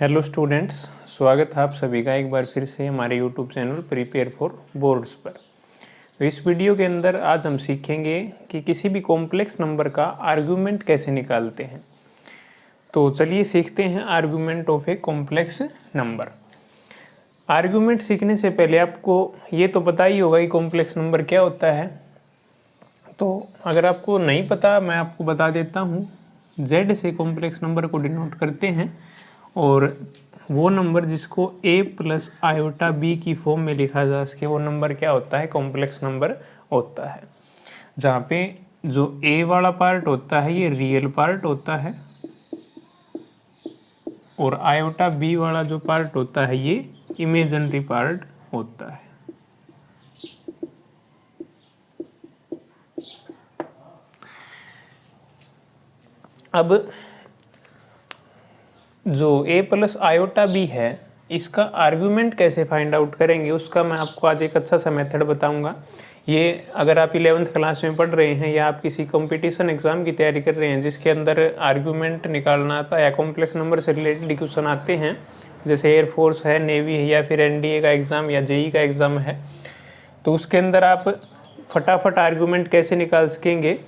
Hello students, स्वागत है आप सभी का एक बार फिर से हमारे YouTube channel prepare for boards पर। तो इस वीडियो के अंदर आज हम सीखेंगे कि किसी भी कॉम्प्लेक्स नंबर का आर्गुमेंट कैसे निकालते हैं। तो चलिए सीखते हैं argument of a complex number. Argument सीखने से पहले आपको ये तो पता ही होगा कि कॉम्प्लेक्स नंबर क्या होता है। तो अगर आपको नहीं पता, मैं आपको बता देता हूँ। Z से कॉम्प्लेक्स नंबर को डिनोट करते हैं और वो नंबर जिसको a प्लस आयोटा b की फॉर्म में लिखा जा सके वो नंबर क्या होता है, कॉम्प्लेक्स नंबर होता है। जहाँ पे जो a वाला पार्ट होता है ये रियल पार्ट होता है और आयोटा b वाला जो पार्ट होता है ये इमेजिनरी पार्ट होता है। अब जो a प्लस आयोटा b है इसका आर्गुमेंट कैसे फाइंड आउट करेंगे उसका मैं आपको आज एक अच्छा सा मेथड बताऊंगा। ये अगर आप 11th क्लास में पढ़ रहे हैं या आप किसी कंपटीशन एग्जाम की तैयारी कर रहे हैं जिसके अंदर आर्गुमेंट निकालना आता है या कॉम्प्लेक्स नंबर से रिलेटेड क्वेश्चन आते हैं, जैसे एयरफोर्स है, नेवी है या फिर NDA का एग्ज़ाम या JEE का एग्ज़ाम है, तो उसके अंदर आप फटाफट आर्गुमेंट कैसे निकाल सकेंगे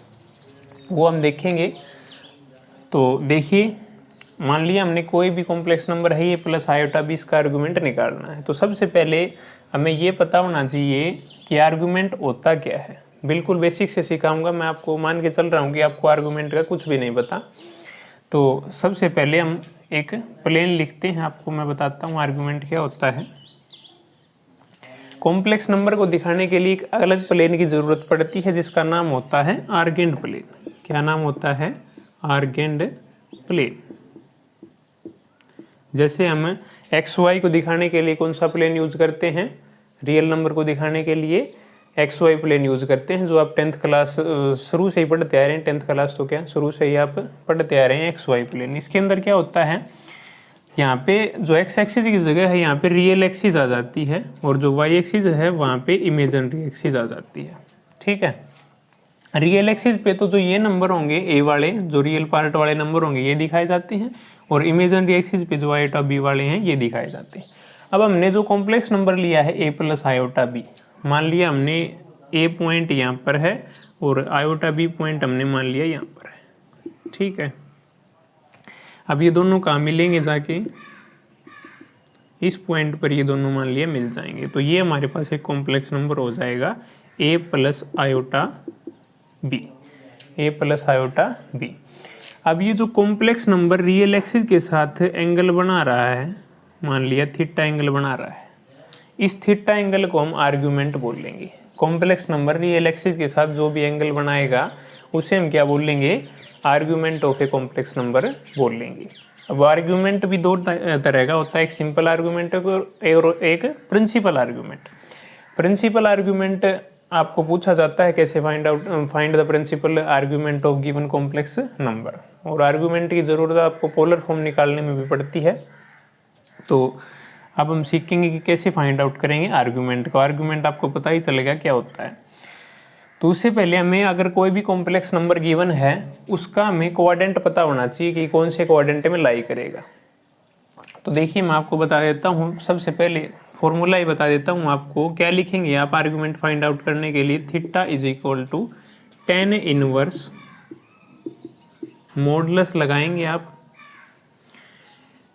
वो हम देखेंगे। तो देखिए, मान लिया हमने कोई भी कॉम्प्लेक्स नंबर है ये प्लस आयोटा b इसका आर्गुमेंट निकालना है। तो सबसे पहले हमें ये पता होना चाहिए कि आर्गुमेंट होता क्या है। बिल्कुल बेसिक से सिखाऊंगा, मैं आपको मान के चल रहा हूँ कि आपको आर्गुमेंट का कुछ भी नहीं पता। तो सबसे पहले हम एक प्लेन लिखते हैं, आपको मैं बताता हूँ आर्गुमेंट क्या होता है। कॉम्प्लेक्स नंबर को दिखाने के लिए एक अलग प्लेन की ज़रूरत पड़ती है जिसका नाम होता है आर्गेंड प्लेन। क्या नाम होता है? आर्गेंड प्लेन। जैसे हम XY को दिखाने के लिए कौन सा प्लेन यूज करते हैं? रियल नंबर को दिखाने के लिए XY प्लेन यूज करते हैं, जो आप 10th क्लास शुरू से ही पढ़ते आ रहे हैं। 10th क्लास तो क्या शुरू से ही आप पढ़ते आ रहे हैं XY प्लेन। इसके अंदर क्या होता है, यहाँ पे जो X एक्सिस की जगह है यहाँ पे रियल एक्सिस आ जाती है और जो Y एक्सिस है वहाँ पे इमेजिनरी एक्सिस आ जाती है। ठीक है, रियल एक्सिस पे तो जो ये नंबर होंगे A वाले, जो रियल पार्ट वाले नंबर होंगे ये दिखाए जाते हैं और इमेजिनरी एक्सिस पे जो आयोटा b वाले हैं ये दिखाए जाते हैं। अब हमने जो कॉम्प्लेक्स नंबर लिया है a प्लस आयोटा b, मान लिया हमने a पॉइंट यहाँ पर है और आयोटा b पॉइंट हमने मान लिया यहाँ पर है। ठीक है, अब ये दोनों कहाँ मिलेंगे? जाके इस पॉइंट पर ये दोनों मान लिया मिल जाएंगे। तो ये हमारे पास एक कॉम्प्लेक्स नंबर हो जाएगा a plus iota b, a plus iota b। अब ये जो कॉम्प्लेक्स नंबर रियल एक्सिस के साथ एंगल बना रहा है, मान लिया थीटा एंगल बना रहा है, इस थीटा एंगल को हम आर्गुमेंट बोल लेंगे। कॉम्प्लेक्स नंबर रियल एक्सिस के साथ जो भी एंगल बनाएगा उसे हम क्या बोल लेंगे? Argument of a complex number बोल लेंगे। अब आर्गुमेंट भी दो तरह का होता है, एक सिंपल आर्गुमेंट और एक प्रिंसिपल आर्गुमेंट। प्रिंसिपल आर्गुमेंट आपको पूछा जाता है कैसे find the principal argument of given complex number, और आर्गुमेंट की ज़रूरत आपको पोलर फॉर्म निकालने में भी पड़ती है। तो अब हम सीखेंगे कि कैसे फाइंड आउट करेंगे आर्गुमेंट को। आर्गुमेंट आपको पता ही चलेगा क्या होता है। तो उससे पहले हमें अगर कोई भी कॉम्प्लेक्स नंबर गिवन है उसका हमें कोऑर्डिनेट पता होना चाहिए कि कौन से कोऑर्डिनेट में लाई करेगा। तो देखिए, मैं आपको बता देता हूँ, सबसे पहले फॉर्मूला ही बता देता हूँ आपको। क्या लिखेंगे आप आर्गुमेंट फाइंड आउट करने के लिए? Theta is equal to tan inverse modulus लगाएंगे आप,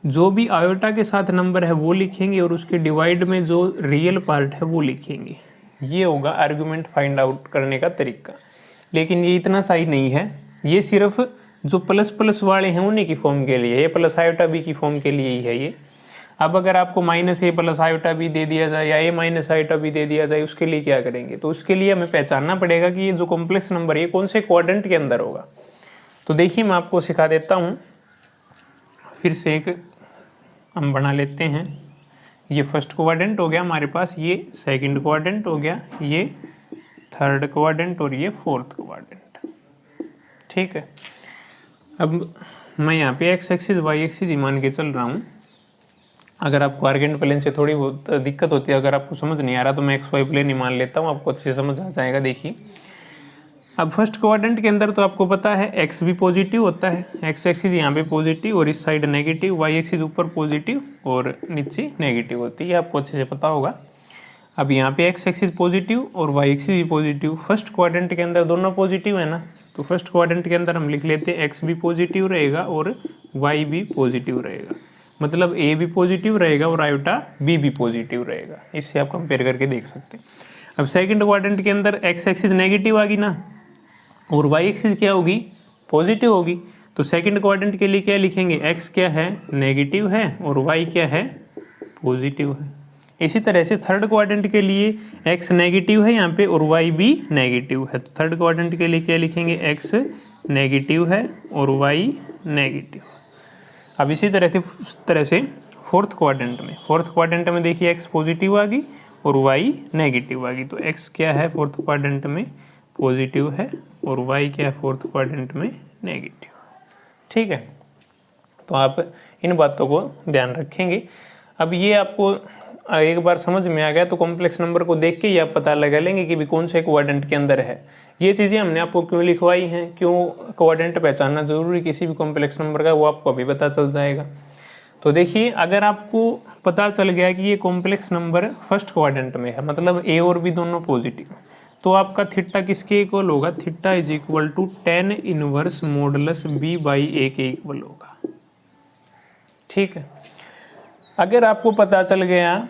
जो भी आयोटा के साथ नंबर है वो लिखेंगे और उसके डिवाइड में जो रियल पार्ट है वो लिखेंगे। ये होगा आर्गुमेंट फाइंड आउट करने का तरीका। लेकिन ये इतना सही नहीं है, ये सिर्फ जो प्लस प्लस वाले हैं उन्हीं की फॉर्म के लिए, ये प्लस आयोटा बी की फॉर्म के लिए ही है ये। अब अगर आपको minus a plus iota B दे दिया जाए या a माइनस आयोटा बी दे दिया जाए, उसके लिए क्या करेंगे? तो उसके लिए हमें पहचानना पड़ेगा कि ये जो कॉम्प्लेक्स नंबर है कौन से क्वाड्रेंट के अंदर होगा। तो देखिए, मैं आपको सिखा देता हूँ, फिर से एक हम बना लेते हैं। ये फर्स्ट क्वाड्रेंट हो गया हमारे पास, ये सेकंड क्वाड्रेंट हो गया, ये थर्ड क्वाड्रेंट और ये फोर्थ क्वाड्रेंट। ठीक है, अब मैं यहाँ पे x एक्सिस y एक्सिस ही मान के चल रहा हूँ। अगर आपको आर्गेंट प्लेन से थोड़ी बहुत दिक्कत होती है, अगर आपको समझ नहीं आ रहा तो मैं XY प्लेन ही मान लेता हूँ, आपको अच्छे से समझ आ जाएगा। देखिए, अब फर्स्ट क्वाड्रेंट के अंदर तो आपको पता है एक्स भी पॉजिटिव होता है, एक्स एक्सिस यहाँ पे पॉजिटिव और इस साइड नेगेटिव, वाई एक्सिस ऊपर पॉजिटिव और नीचे नेगेटिव होती है, आपको अच्छे से पता होगा। अब यहाँ पे एक्स एक्सिस पॉजिटिव और वाई एक्सिस भी पॉजिटिव, फर्स्ट क्वाड्रेंट के अंदर दोनों पॉजिटिव है ना, तो फर्स्ट क्वाड्रेंट के अंदर हम लिख लेते हैं एक्स भी पॉजिटिव रहेगा और वाई भी पॉजिटिव रहेगा, मतलब ए भी पॉजिटिव रहेगा और आयोटा बी भी पॉजिटिव रहेगा। इससे आप कंपेयर करके देख सकते हैं। अब सेकंड क्वाड्रेंट के अंदर एक्स एक्सिस नेगेटिव आ गई ना और वाई एक्सिस क्या होगी, पॉजिटिव होगी, तो सेकंड क्वाड्रेंट के लिए क्या लिखेंगे, एक्स क्या है, नेगेटिव है और वाई क्या है, पॉजिटिव है। इसी तरह से थर्ड क्वाड्रेंट के लिए एक्स नेगेटिव है यहाँ पे और वाई भी नेगेटिव है, तो थर्ड क्वाड्रेंट के लिए क्या लिखेंगे, एक्स नेगेटिव है और वाई नेगेटिव। अब इसी तरह से फोर्थ क्वाड्रेंट में देखिए एक्स पॉजिटिव आ गई और वाई नेगेटिव आ गई, तो एक्स क्या है फोर्थ क्वाड्रेंट में, पॉजिटिव है और वाई क्या है फोर्थ क्वाड्रेंट में, नेगेटिव। ठीक है, तो आप इन बातों को ध्यान रखेंगे। अब ये आपको एक बार समझ में आ गया तो कॉम्प्लेक्स नंबर को देख के ही आप पता लगा लेंगे कि भी कौन से क्वाड्रेंट के अंदर है। ये चीज़ें हमने आपको क्यों लिखवाई हैं, क्यों क्वाड्रेंट पहचानना जरूरी किसी भी कॉम्प्लेक्स नंबर का, वो आपको अभी पता चल जाएगा। तो देखिए, अगर आपको पता चल गया कि ये कॉम्प्लेक्स नंबर फर्स्ट क्वाड्रेंट में है, मतलब ए और बी दोनों पॉजिटिव, तो आपका थीटा किसके इक्वल होगा, theta is equal to tan inverse modulus B by A के इक्वल होगा। ठीक है, अगर आपको पता चल गया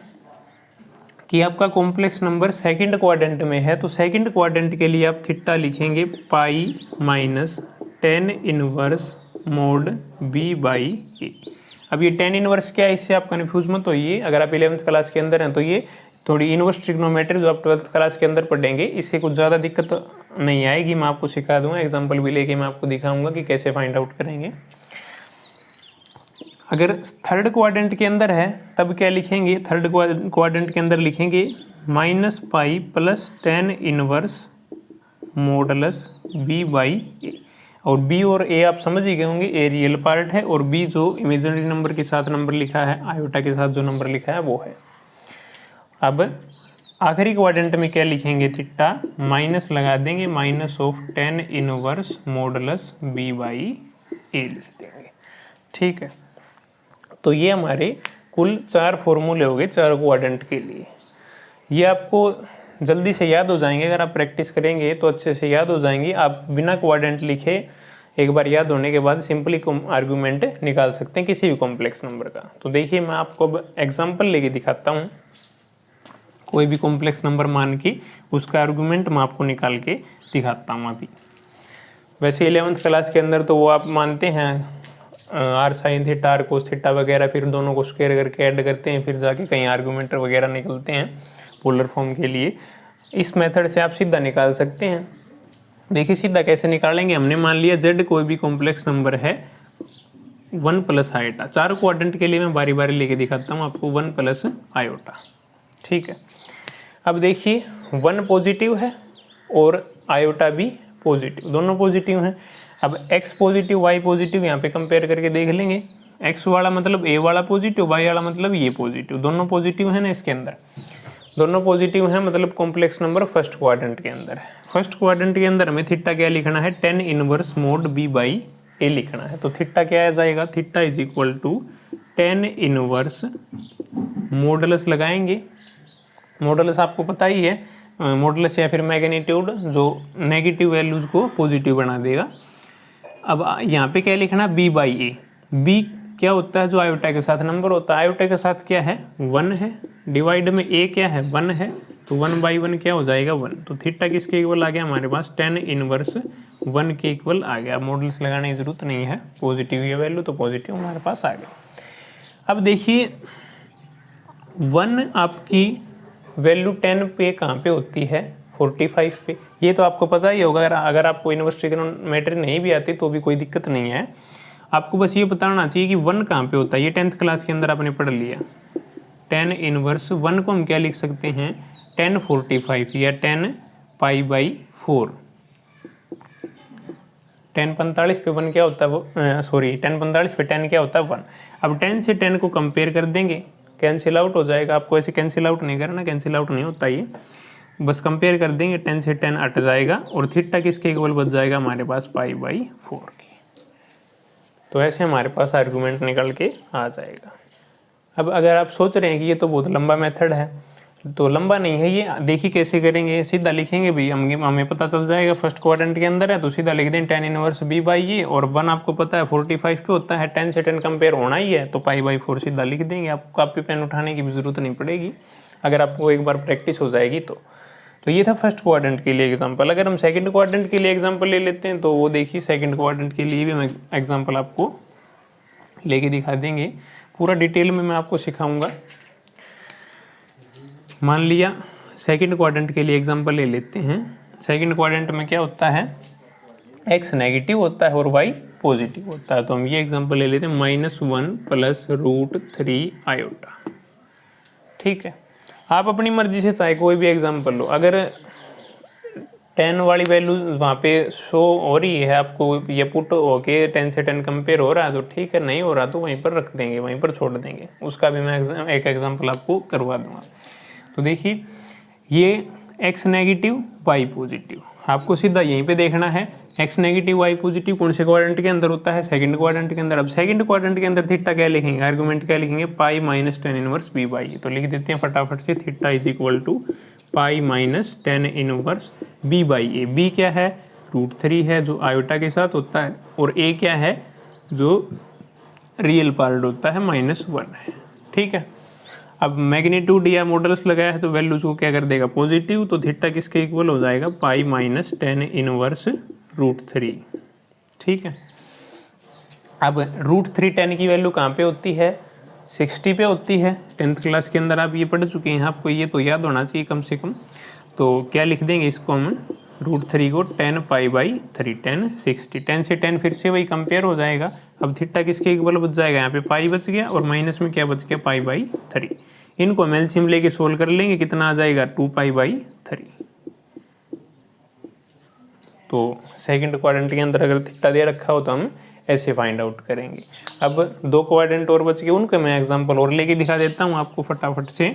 कि आपका कॉम्प्लेक्स नंबर सेकंड क्वाड्रेंट में है, तो सेकंड क्वाड्रेंट के लिए आप थीटा लिखेंगे pi minus tan inverse mod B by A. अब ये tan इनवर्स क्या है, इससे आप कन्फ्यूज मत होइए। अगर आप 11th क्लास के अंदर हैं तो ये थोड़ी इनवर्स ट्रिग्नोमेट्री जो आप 12th क्लास के अंदर पढ़ेंगे, इससे कुछ ज़्यादा दिक्कत नहीं आएगी, मैं आपको सिखा दूंगा, एग्जांपल भी लेके मैं आपको दिखाऊंगा कि कैसे फाइंड आउट करेंगे। अगर थर्ड क्वाड्रेंट के अंदर है तब क्या लिखेंगे, थर्ड क्वाड्रेंट के अंदर लिखेंगे minus pi plus tan inverse modulus B by A, और बी और ए आप समझ ही गए होंगे, ए रियल पार्ट है और बी जो इमेजिनरी नंबर के साथ नंबर लिखा है, आयोटा के साथ जो नंबर लिखा है वो है। अब आखिरी क्वाड्रेंट में क्या लिखेंगे, थीटा माइनस लगा देंगे, minus of tan inverse modulus B by A लिख देंगे। ठीक है, तो ये हमारे कुल 4 फॉर्मूले हो गए 4 क्वाड्रेंट के लिए। ये आपको जल्दी से याद हो जाएंगे, अगर आप प्रैक्टिस करेंगे तो अच्छे से याद हो जाएंगे। आप बिना क्वाड्रेंट लिखे एक बार याद होने के बाद सिंपली आर्गूमेंट निकाल सकते हैं किसी भी कॉम्प्लेक्स नंबर का। तो देखिए, मैं आपको अब एग्जाम्पल लेके दिखाता हूँ, कोई भी कॉम्प्लेक्स नंबर मान के उसका आर्गूमेंट मैं आपको निकाल के दिखाता हूँ अभी। वैसे 11th क्लास के अंदर तो वो आप मानते हैं R sine theta, R cos theta वगैरह, फिर दोनों को स्क्वायर करके ऐड करते हैं, फिर जाके कहीं आर्गूमेंट वगैरह निकलते हैं पोलर फॉर्म के लिए। इस मेथड से आप सीधा निकाल सकते हैं। देखिए सीधा कैसे निकालेंगे, हमने मान लिया z कोई भी कॉम्प्लेक्स नंबर है 1 प्लस आयोटा। 4 क्वाड्रेंट के लिए मैं बारी बारी लेके दिखाता हूँ आपको, 1 प्लस आयोटा। ठीक है, अब देखिए 1 पॉजिटिव है और आयोटा भी पॉजिटिव, दोनों पॉजिटिव हैं। अब x पॉजिटिव y पॉजिटिव यहाँ पे कंपेयर करके देख लेंगे, x वाला मतलब a वाला पॉजिटिव, y वाला मतलब ये पॉजिटिव, दोनों पॉजिटिव है ना इसके अंदर, दोनों पॉजिटिव हैं, मतलब कॉम्प्लेक्स नंबर फर्स्ट क्वाड्रेंट के अंदर है। फर्स्ट क्वाड्रेंट के अंदर हमें थीटा क्या लिखना है, tan inverse mod b by A लिखना है। तो थीटा क्या आ जाएगा, theta is equal to tan inverse modulus लगाएंगे, मॉडुलस आपको पता ही है, मॉडुलस या फिर मैग्नीट्यूड जो नेगेटिव वैल्यूज को पॉजिटिव बना देगा। अब यहाँ पे क्या लिखना, b बाई ए, b क्या होता है जो आयोटा के साथ नंबर होता है, आयोटा के साथ क्या है 1 है, डिवाइड में a क्या है 1 है, तो 1 बाई 1 क्या हो जाएगा 1। तो थीटा किसके इक्वल आ गया हमारे पास, tan इनवर्स 1 के इक्वल आ गया। मॉडुलस लगाने की जरूरत नहीं है, पॉजिटिव ये वैल्यू तो पॉजिटिव हमारे पास आ गया। अब देखिए 1 आपकी वैल्यू 10 पे कहाँ पे होती है, 45 पे, ये तो आपको पता ही होगा। अगर आपको इनवर्स ट्रिग्नोमेट्री नहीं भी आती तो भी कोई दिक्कत नहीं है, आपको बस ये बताना चाहिए कि 1 कहाँ पे होता है। ये 10th क्लास के अंदर आपने पढ़ लिया। tan इनवर्स 1 को हम क्या लिख सकते हैं, tan 45 या tan पाई बाई 4। tan 45 पे 1 क्या होता है वो, सॉरी tan 45 पे 10 क्या होता है 1। अब 10 से 10 को कंपेयर कर देंगे, कैंसिल आउट हो जाएगा। आपको ऐसे कैंसिल आउट नहीं करना, कैंसिल आउट नहीं होता ये। बस कंपेयर कर देंगे, 10 से 10 हट जाएगा और थीटा किसके इक्वल बच जाएगा हमारे पास π/4 की। तो ऐसे हमारे पास आर्गूमेंट निकल के आ जाएगा। अब अगर आप सोच रहे हैं कि ये तो बहुत लंबा मेथड है, तो लंबा नहीं है ये, देखिए कैसे करेंगे, सीधा लिखेंगे भाई, हमें पता चल जाएगा फर्स्ट क्वाड्रेंट के अंदर है तो सीधा लिख दें tan इनवर्स b/a, और 1 आपको पता है 45 पे होता है, 10 से 10 कंपेयर होना ही है तो π/4 सीधा लिख देंगे। आपको कॉपी पेन उठाने की भी जरूरत नहीं पड़ेगी अगर आपको एक बार प्रैक्टिस हो जाएगी तो ये था फर्स्ट क्वाड्रेंट के लिए एग्जांपल। अगर हम सेकंड क्वाड्रेंट के लिए एग्जांपल ले लेते हैं तो वो देखिए, सेकंड क्वाड्रेंट के लिए भी हम एग्जांपल आपको लेके दिखा देंगे, पूरा डिटेल में मैं आपको सिखाऊंगा। मान लिया सेकंड क्वाड्रेंट के लिए एग्जांपल ले लेते हैं। सेकंड क्वाड्रेंट में क्या होता है, x नेगेटिव होता है और y पॉजिटिव होता है। तो हम ये एग्जांपल ले लेते हैं -1 + √3 आयोटा। ठीक है, आप अपनी मर्जी से चाहे कोई भी एग्जांपल लो। अगर 10 वाली वैल्यू वहाँ पे शो हो रही है आपको, ये पुट होके 10 से 10 कंपेयर हो रहा है तो ठीक है, नहीं हो रहा तो वहीं पर रख देंगे, वहीं पर छोड़ देंगे। उसका भी मैं एक एग्जांपल आपको करवा दूंगा। तो देखिए ये x नेगेटिव y पॉजिटिव, आपको सीधा यहीं पे देखना है। x नेगेटिव y पॉजिटिव कौन से क्वाड्रेंट के अंदर होता है, सेकंड क्वाड्रेंट के अंदर। अब सेकंड क्वाड्रेंट के अंदर थीटा क्या लिखेंगे, आर्गुमेंट क्या लिखेंगे, π - tan इनवर्स b/a। तो लिख देते हैं फटाफट से, theta is equal to π - tan inverse b/a। b क्या है, √3 है जो आयोटा के साथ होता है, और a क्या है जो रियल पार्ट होता है -1 है। ठीक है, अब मैग्नीट्यूड या मॉडल्स लगाया है तो वैल्यूज को क्या कर देगा, पॉजिटिव। तो थीटा किसके इक्वल हो जाएगा, π - tan इनवर्स √3। ठीक है, अब √3 tan की वैल्यू कहाँ पे होती है, 60 पे होती है। 10th क्लास के अंदर आप ये पढ़ चुके हैं, आपको ये तो याद होना चाहिए कम से कम। तो क्या लिख देंगे इसको हम, √3 को 10 π/3, 10 60, 10 से 10 फिर से वही कंपेयर हो जाएगा। अब थीटा किसके इक्वल बच जाएगा, यहाँ पे पाई बच गया और माइनस में क्या बच गया, π/3। इनको हम एलसीएम लेके सोल्व कर लेंगे, कितना आ जाएगा 2π/3। तो सेकंड क्वाड्रेंट के अंदर अगर थीटा दे रखा हो तो हम ऐसे फाइंड आउट करेंगे। अब 2 क्वाड्रेंट और बच गए, उनका मैं एग्जांपल और लेके दिखा देता हूँ आपको फटाफट से।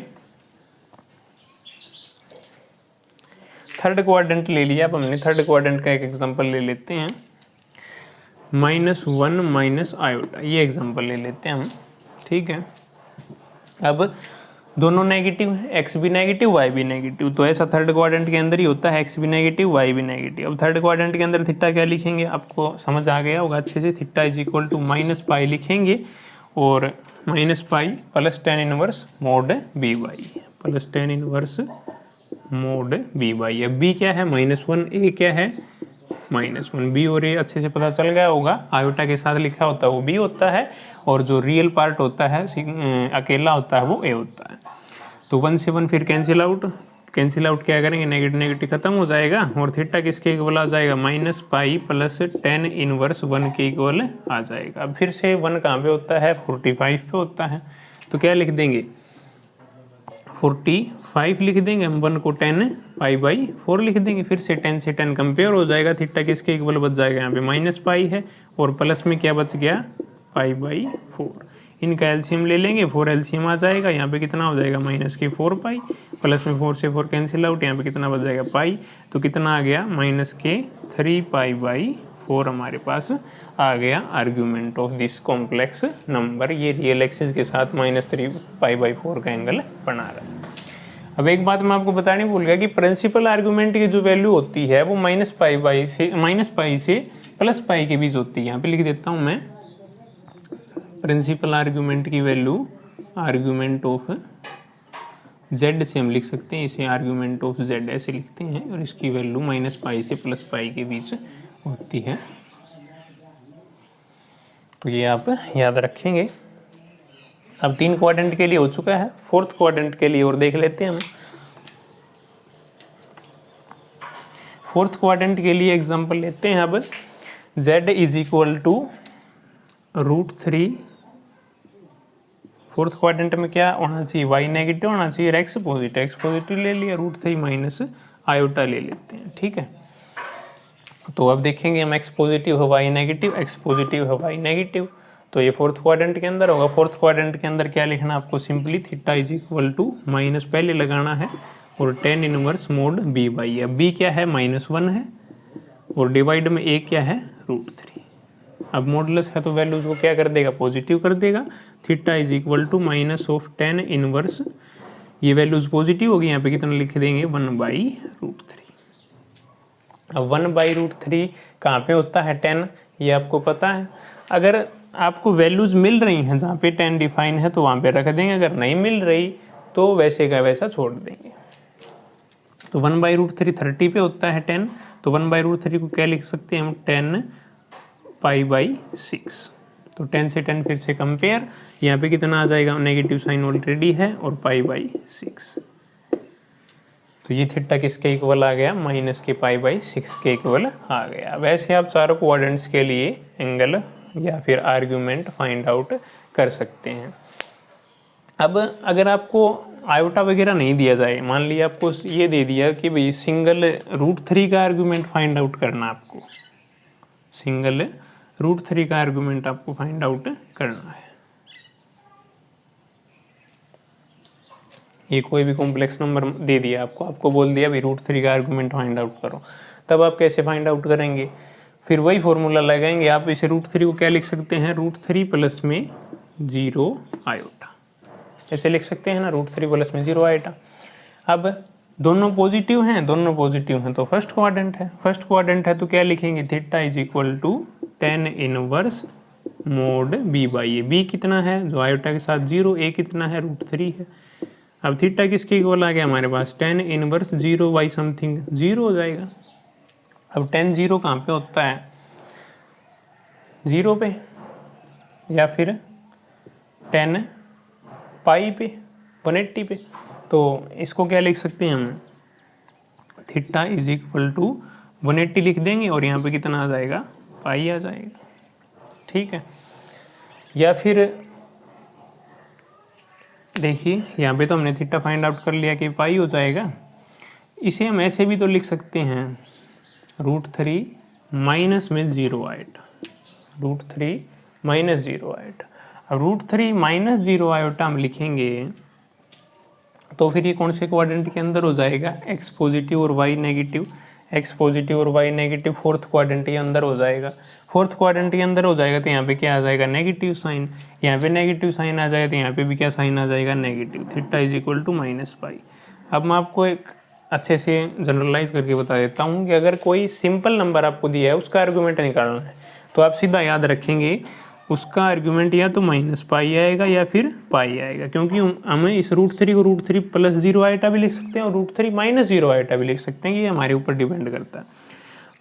थर्ड क्वाड्रेंट ले लिया, अब हमने थर्ड क्वाड्रेंट का एक एग्जांपल ले लेते हैं, -1 - आयोटा, ये एग्जांपल ले लेते हैं हम। ठीक है, अब दोनों नेगेटिव है, एक्स भी नेगेटिव वाई भी नेगेटिव। तो ऐसा थर्ड क्वाड्रेंट के अंदर ही होता है, एक्स भी नेगेटिव वाई भी नेगेटिव। अब थर्ड क्वाड्रेंट के अंदर थीटा क्या लिखेंगे, आपको समझ आ गया होगा अच्छे से, थीटा इज इक्वल टू -π लिखेंगे और -π + tan inverse mod b/, + tan inverse mod b/। अब b क्या है -1, a क्या है -1, b और a अच्छे से पता चल गया होगा, आयोटा के साथ लिखा होता है वो b होता है और जो रियल पार्ट होता है अकेला होता है वो a होता है। तो 1 से 1 फिर कैंसिल आउट क्या करेंगे, नेगेटिव नेगेटिव खत्म हो जाएगा और थीटा किसके इक्वल आ जाएगा, -π + tan इनवर्स 1 के इक्वल आ जाएगा। अब फिर से 1 कहाँ पे होता है, 45 पे होता है। तो क्या लिख देंगे, 45 लिख देंगे हम, 1 को 10 π/4 लिख देंगे। फिर से 10 से 10 कंपेयर हो जाएगा, थीटा किसके इक्वल बच जाएगा, यहाँ पे -π है और प्लस में क्या बच गया, π/4। इनका एलसीएम ले लेंगे, 4 एलसीएम आ जाएगा, यहाँ पे कितना हो जाएगा -4π, प्लस में 4 से 4 कैंसिल आउट, यहाँ पे कितना बच जाएगा π। तो कितना आ गया, -3π/4 हमारे पास आ गया argument of this complex number. ये रियल एक्सिस के साथ -3π/4 का एंगल बना रहा है। अब एक बात मैं आपको बतानी भूल गया कि प्रिंसिपल आर्गूमेंट की जो वैल्यू होती है वो -π से +π के बीच होती है। यहाँ पे लिख देता हूँ मैं, प्रिंसिपल आर्गूमेंट की वैल्यू आर्गूमेंट ऑफ z से हम लिख सकते हैं, इसे आर्गूमेंट ऑफ z ऐसे लिखते हैं, और इसकी वैल्यू -π से +π के बीच होती है। तो ये आप याद रखेंगे। अब 3 क्वाड्रेंट के लिए हो चुका है, 4th क्वाड्रेंट के लिए और देख लेते हैं हम। 4th क्वाड्रेंट के लिए एग्जांपल लेते हैं। अब z is equal to √3। 4th quadrant में क्या होना चाहिए, y नेगेटिव होना चाहिए, x पॉजिटिव ले लिया, √3 - आयोटा ले लेते हैं। ठीक है, तो अब देखेंगे हम, x पॉजिटिव है y नेगेटिव, x पॉजिटिव है y नेगेटिव। तो ये 4th क्वाड्रेंट के अंदर होगा। 4th क्वाड्रेंट के अंदर क्या लिखना आपको, simply theta is equal to minus पहले लगाना है और tan inverse mod B by A. B क्या है, -1 है, और डिवाइड में ए क्या है, √3। अब मॉडुलस है तो वैल्यूज को क्या कर देगा, पॉजिटिव कर देगा। Theta is equal to -10 inverse, ये वैल्यूज पॉजिटिव होगी, यहाँ पे कितना लिख देंगे, 1/√3। अब 1/√3 कहाँ पे होता है, 10, ये आपको पता है। अगर आपको वैल्यूज मिल रही हैं जहाँ पे 10 डिफाइन है तो वहाँ पे रख देंगे, अगर नहीं मिल रही तो वैसे का वैसा छोड़ देंगे। तो 1/√3 30 पे होता है 10, तो 1/√3 को क्या लिख सकते हैं हम, 10 π/6। तो 10 से 10 फिर से कंपेयर, यहाँ पे कितना आ जाएगा, नेगेटिव साइन ऑलरेडी है, और π/6। तो ये थीटा किसके इक्वल आ गया, -π/6 के इक्वल आ गया। वैसे आप चारों क्वाड्रेंट्स के लिए एंगल या फिर आर्ग्यूमेंट फाइंड आउट कर सकते हैं। अब अगर आपको आयोटा वगैरह नहीं दिया जाए, मान लिया आपको ये दे दिया कि भाई सिंगल √3 का आर्ग्यूमेंट फाइंड आउट करना, आपको सिंगल √3 का आर्ग्यूमेंट आपको फाइंड आउट करना है। ये कोई भी कॉम्प्लेक्स नंबर दे दिया आपको बोल दिया भाई √3 का आर्ग्यूमेंट फाइंड आउट करो, तब आप कैसे फाइंड आउट करेंगे, फिर वही फॉर्मूला लगाएंगे। आप इसे √3 को क्या लिख सकते हैं, √3 प्लस में 0 आयोटा, ऐसे लिख सकते हैं ना, √3 प्लस में 0 आयोटा। अब दोनों पॉजिटिव हैं तो फर्स्ट क्वाड्रेंट है तो क्या लिखेंगे, theta is equal to 10 inverse mod B by A. B कितना है, जो आयोटा के साथ 0, ए कितना है, √3 है। अब थीटा किसके इक्वल आ गया हमारे पास, 10 इनवर्स 0 बाई समथिंग, 0 हो जाएगा। अब 10 0 कहाँ पे होता है, 0 पे, या फिर 10 पाई पे, 180 पे। तो इसको क्या लिख सकते हैं हम, थीटा इज इक्वल टू 180 लिख देंगे, और यहाँ पे कितना आ जाएगा, पाई आ जाएगा, ठीक है। या फिर देखिए यहाँ पे तो हमने थीटा फाइंड आउट कर लिया कि पाई हो जाएगा। इसे हम ऐसे भी तो लिख सकते हैं, √3 माइनस में 0 आयोटा, √3 माइनस 0 आयोटा। अब √3 माइनस 0 आयोटा हम लिखेंगे तो फिर ये कौन से क्वाड्रेंट के अंदर हो जाएगा, एक्स पॉजिटिव और वाई नेगेटिव, एक्स पॉजिटिव और वाई नेगेटिव, फोर्थ क्वाड्रेंट के अंदर हो जाएगा। फोर्थ क्वाड्रेंट के अंदर हो जाएगा तो यहाँ पे क्या आ जाएगा, नेगेटिव साइन, यहाँ पे नेगेटिव साइन आ जाएगा तो यहाँ पे भी क्या साइन आ जाएगा, negative. Theta is equal to -π। अब मैं आपको एक अच्छे से जनरलाइज करके बता देता हूँ कि अगर कोई सिंपल नंबर आपको दिया है उसका आर्गूमेंट निकालना है तो आप सीधा याद रखेंगे उसका आर्गूमेंट या तो -π आएगा या फिर पाई आएगा, क्योंकि हमें इस √3 को √3 प्लस 0 आयोटा भी लिख सकते हैं और √3 माइनस 0 आयोटा भी लिख सकते हैं, ये हमारे ऊपर डिपेंड करता है।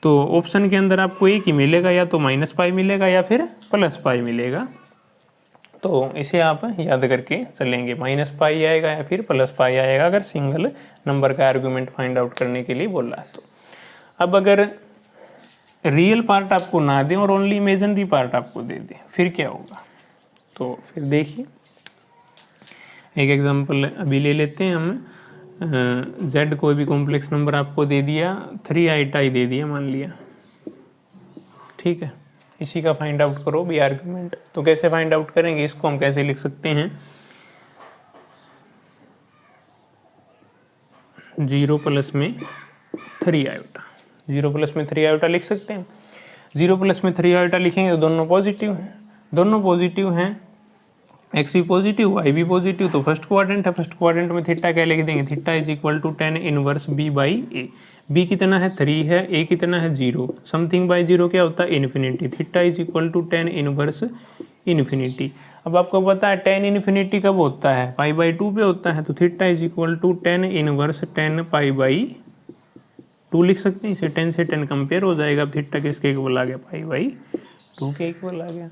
तो ऑप्शन के अंदर आपको एक ही मिलेगा, या तो -π मिलेगा या फिर +π मिलेगा। तो इसे आप याद करके चलेंगे, -π आएगा या फिर +π आएगा अगर सिंगल नंबर का आर्गूमेंट फाइंड आउट करने के लिए बोला है तो। अब अगर रियल पार्ट आपको ना दें और ओनली इमेजिनरी पार्ट आपको दे दें फिर क्या होगा, तो फिर देखिए एक एग्जांपल अभी ले लेते हैं हम। z कोई भी कॉम्प्लेक्स नंबर आपको दे दिया, 3 आयोटा ही दे दिया मान लिया, ठीक है। इसी का फाइंड आउट करो भी आर्गूमेंट, तो कैसे फाइंड आउट करेंगे, इसको हम कैसे लिख सकते हैं, 0 प्लस में 3 आयोटा, 0 प्लस में 3 आयोटा लिख सकते हैं। 0 प्लस में 3 आयोटा लिखेंगे तो दोनों पॉजिटिव हैं, एक्स भी पॉजिटिव वाई भी पॉजिटिव, तो फर्स्ट क्वाड्रेंट है, फर्स्ट क्वाड्रेंट में थीटा क्या लिख देंगे, theta is equal to 10 inverse B by A. B कितना है, 3 है, ए कितना है, 0, समथिंग बाई 0 क्या होता है, infinity. Theta is equal to 10 inverse infinity. अब आपको पता है 10 इन्फिनिटी कब होता है, π/2 पे होता है, तो theta is equal to 10 inverse 10 π/2 लिख सकते हैं। इसे 10 से 10 कंपेयर हो जाएगा। अब थीटा किसके इक्वल आ गया, π/2 के इक्वल आ गया।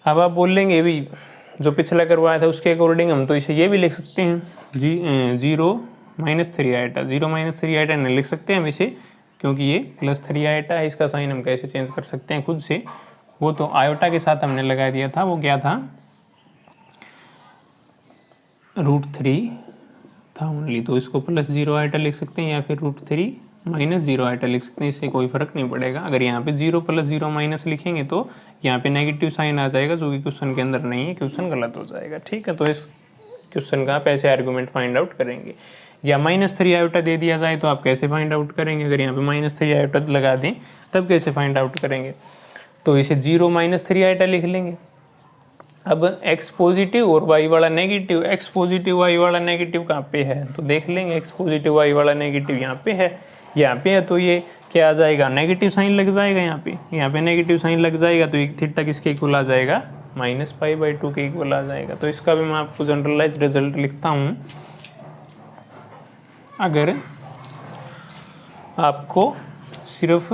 अब आप बोल लेंगे भी जो पिछला करवाया था उसके अकॉर्डिंग हम तो इसे ये भी लिख सकते हैं, 0 - 3 आयोटा, 0 - 3 आयोटा नहीं लिख सकते हम इसे, क्योंकि ये +3 आयोटा है, इसका साइन हम कैसे चेंज कर सकते हैं खुद से, वो तो आयोटा के साथ हमने लगा दिया था, वो क्या था, √3 था ओनली, तो इसको +0 आयोटा लिख सकते हैं या फिर √3 - 0 आयोटा लिख सकते हैं, इससे कोई फर्क नहीं पड़ेगा। अगर यहाँ पे 0 + 0 माइनस लिखेंगे तो यहाँ पे नेगेटिव साइन आ जाएगा, जो कि क्वेश्चन के अंदर नहीं है, क्वेश्चन गलत हो जाएगा, ठीक है। तो इस क्वेश्चन का आप ऐसे आर्गूमेंट फाइंड आउट करेंगे। या -3 आयोटा दे दिया जाए तो आप कैसे फाइंड आउट करेंगे? अगर यहाँ पे -3 आयोटा लगा दें तब कैसे फाइंड आउट करेंगे? तो इसे 0 -3 आयोटा लिख लेंगे। अब x पॉजिटिव और y वाला नेगेटिव, x पॉजिटिव y वाला नेगेटिव कहाँ पे है? तो देख लेंगे, x पॉजिटिव y वाला नेगेटिव यहाँ पे है, तो ये क्या आ जाएगा? नेगेटिव साइन लग जाएगा यहाँ पे नेगेटिव साइन लग जाएगा, तो एक थीटा किसके इक्वल आ जाएगा? -π/2 के इक्वल आ जाएगा। तो इसका भी मैं आपको जनरलाइज रिजल्ट लिखता हूँ। अगर आपको सिर्फ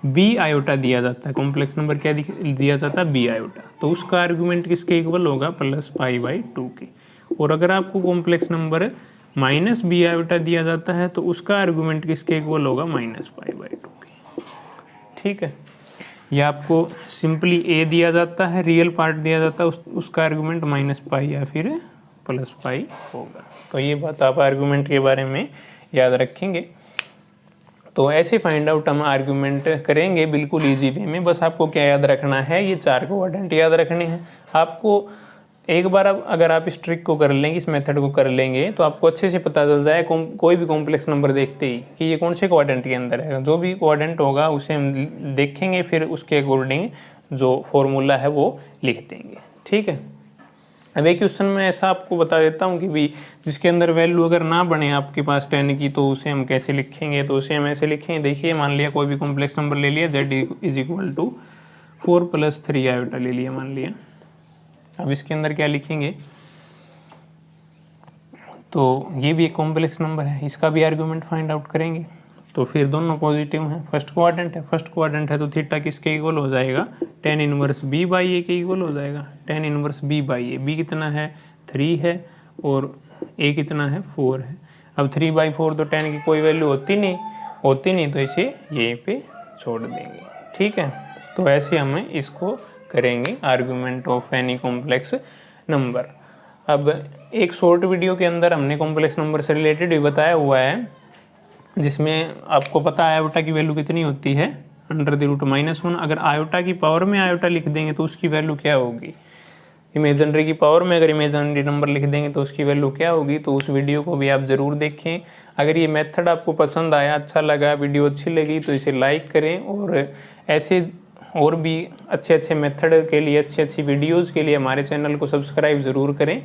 b आयोटा दिया जाता है, कॉम्प्लेक्स नंबर क्या दिया जाता है? b आयोटा, तो उसका आर्गुमेंट किसके इक्वल होगा? +π/2 के। और अगर आपको कॉम्प्लेक्स नंबर -b आयोटा दिया जाता है तो उसका आर्गुमेंट किसके इक्वल होगा? -π/2 के। ठीक है, या आपको सिंपली a दिया जाता है, रियल पार्ट दिया जाता है, उसका आर्गुमेंट -π या फिर +π होगा। तो ये बात आप आर्गुमेंट के बारे में याद रखेंगे। तो ऐसे फाइंड आउट हम आर्गुमेंट करेंगे बिल्कुल इजी वे में। बस आपको क्या याद रखना है? ये 4 कोऑर्डिनेट याद रखने हैं आपको। एक बार अब अगर आप इस ट्रिक को कर लेंगे, इस मेथड को कर लेंगे, तो आपको अच्छे से पता चल जाए कोई भी कॉम्प्लेक्स नंबर देखते ही कि ये कौन से कोऑर्डिनेट के अंदर है। जो भी कोऑर्डिनेट होगा उसे हम देखेंगे, फिर उसके अकॉर्डिंग जो फॉर्मूला है वो लिख देंगे। ठीक है, अब एक क्वेश्चन में ऐसा आपको बता देता हूँ कि भी जिसके अंदर वैल्यू अगर ना बने आपके पास 10 की, तो उसे हम कैसे लिखेंगे? तो उसे हम ऐसे लिखेंगे, देखिए मान लिया कोई भी कॉम्प्लेक्स नंबर ले लिया, z = 4 + 3 आयोटा ले लिया मान लिया। अब इसके अंदर क्या लिखेंगे? तो ये भी एक कॉम्प्लेक्स नंबर है, इसका भी आर्गुमेंट फाइंड आउट करेंगे। तो फिर दोनों पॉजिटिव हैं, फर्स्ट क्वाड्रेंट है, तो थीटा किसके इक्वल हो जाएगा? tan इनवर्स b/a के इक्वल हो जाएगा। tan इनवर्स b/a, b कितना है? 3 है और a कितना है? 4 है। अब 3/4 तो tan की कोई वैल्यू होती नहीं, तो इसे यहीं पे छोड़ देंगे। ठीक है, तो ऐसे हमें इसको करेंगे argument of any complex number. अब एक शॉर्ट वीडियो के अंदर हमने कॉम्प्लेक्स नंबर से रिलेटेड भी बताया हुआ है, जिसमें आपको पता है आयोटा की वैल्यू कितनी होती है? √-1। अगर आयोटा की पावर में आयोटा लिख देंगे तो उसकी वैल्यू क्या होगी? इमेजनरी की पावर में अगर इमेजनरी नंबर लिख देंगे तो उसकी वैल्यू क्या होगी? तो उस वीडियो को भी आप ज़रूर देखें। अगर ये मेथड आपको पसंद आया, अच्छा लगा, वीडियो अच्छी लगी तो इसे लाइक करें, और ऐसे और भी अच्छे मेथड के लिए, अच्छी वीडियोज़ के लिए हमारे चैनल को सब्सक्राइब ज़रूर करें।